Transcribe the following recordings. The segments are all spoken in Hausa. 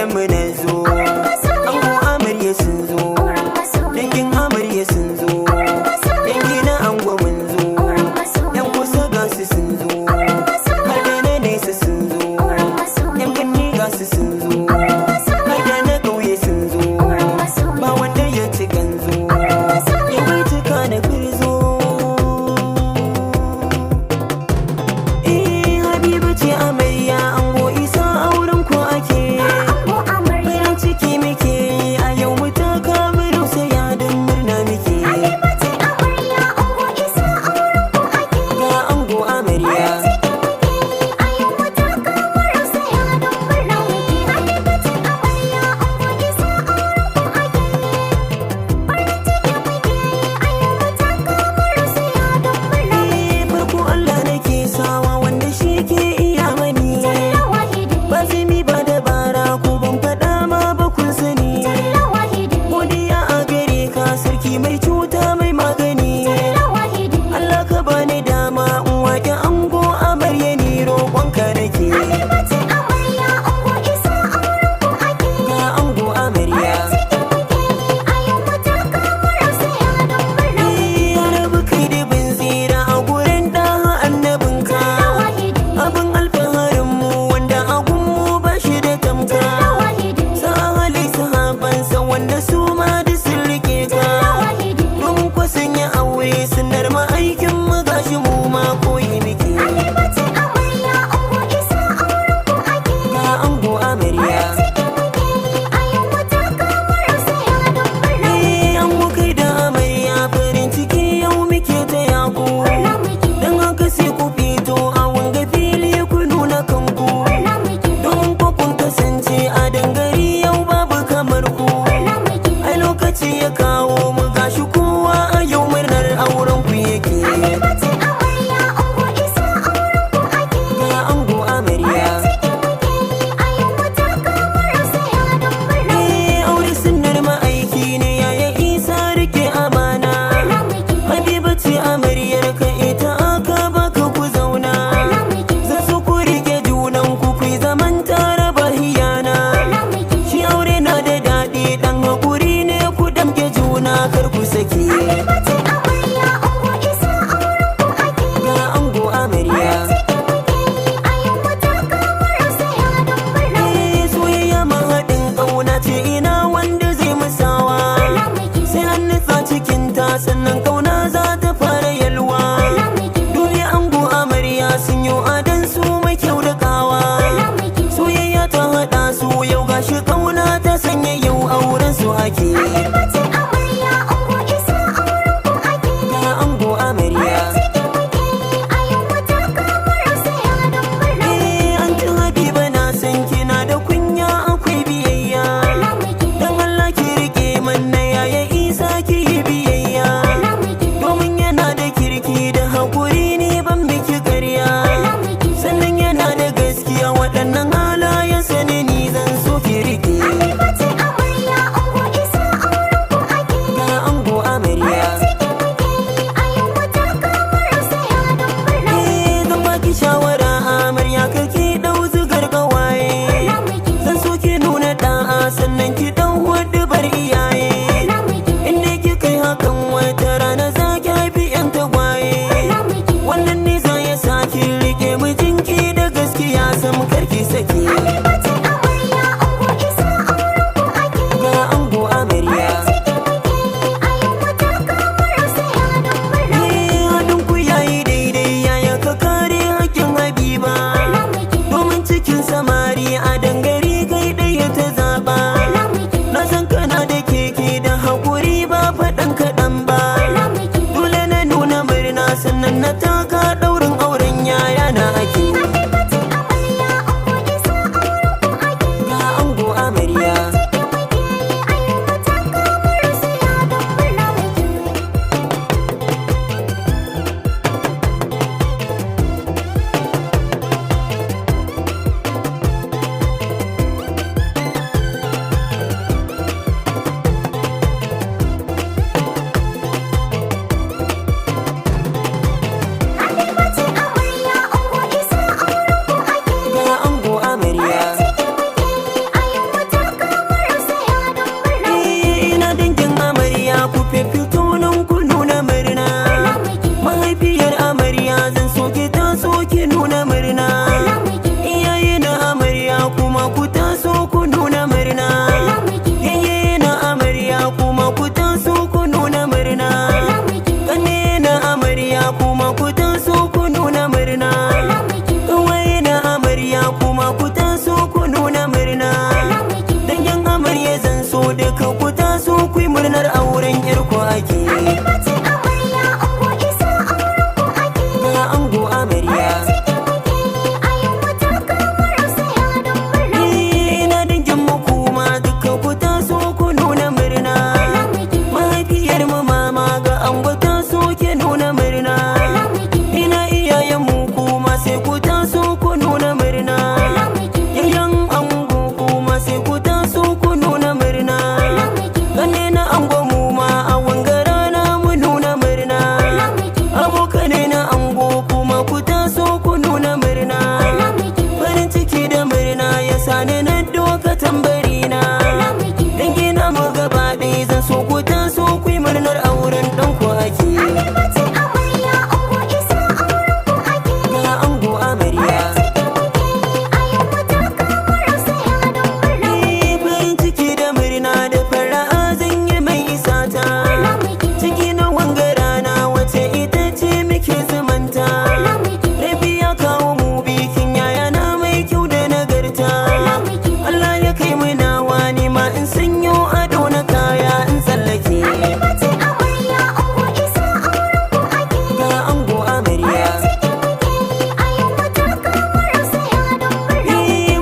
gidan mu na zo, ango amarya sun zo, dangin amarya sun zo, dangi na ango mun zo, yan kusa ga su sun zo, har da na nesa sun zo, yan birni ga su sun zo, har da na ƙauye sun zo, ba wanda ya ci ganzo, ya bai cika na firzo. Habiba ce amarya, ango Isa auren ku ake, na doka tambarina. Dangina mu gaba ɗaya zan so ku taso ku yi murnar auren ɗanku ake. Ga ango amarya. Farin ciki da murna da fara'a zan yi mai isa ta. Ciki na wanga rana wace ita ce muke zumanta. Rabi ya kawo mu bikin yayana mai kyau da nagarta. Allah ya kai mu nawa ni ma in sanyo ado na kaya in tsallake. Ga ango amarya.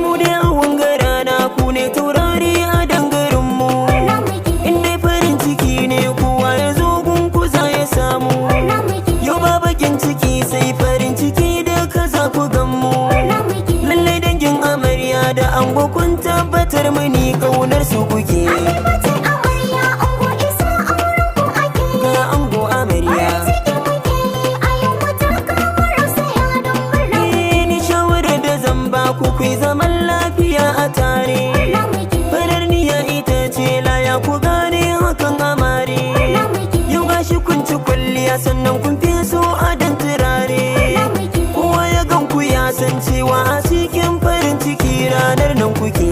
Mu da wanga rana ku ne taurari a dangarinmu. In dai farin ciki ne kowa ya zo gunku za ya samu. Yau ba bakin ciki sai farin ciki da kaza ku gammu. Lallai dangin amarya da ango kun tabbatar mini kaunar su kuke. Ga ango amarya. Ni shawarar da zan ba ku ku zaman lafiya a tare. Farar niyya ita ce laya ku gane hakan amare. Yau gashi kun ci kwalliya sannan kun fi so adon turare. Kowa ya gan ku ya san cewa a cikin farin ciki ranar nan kuke.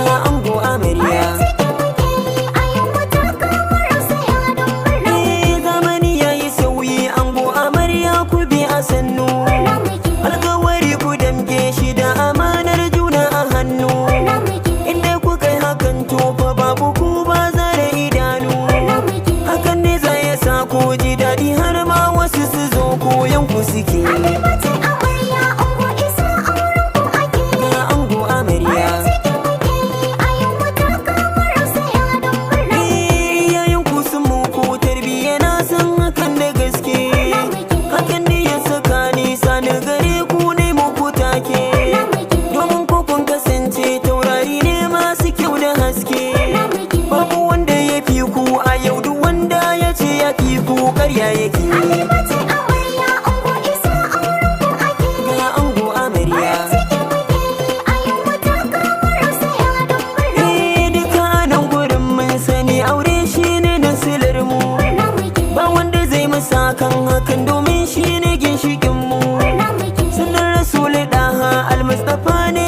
Ga ango amarya. Zamani ya yi sauyi ango amarya ku bi a sannu. Alkawari ku damke shi da amanar juna a hannu. Inda ku kai hakan to fa babu ku ba zare idanu. Hakan ne za ya sa ku ji daɗi har ma wasu su zo koyan ku suke. Ga ango amarya. Iyayen ku sun muku tarbiyya na san hakan da gaske. Hakan ne ya saka nisa na gare ku ne muku take. Domin ku kun kasance taurari ne masu kyau da haske. Babu wanda ya fi ku a yau duk wanda ya ce ya fi ku karya yake. Ga ango amarya. Duka nan gurin mun sani aure shi ne nasilar mu. Ba wanda zai musa kan hakan domin shi ne ginshikin mu. Sunan Rasul Daha Al-Mustapha ne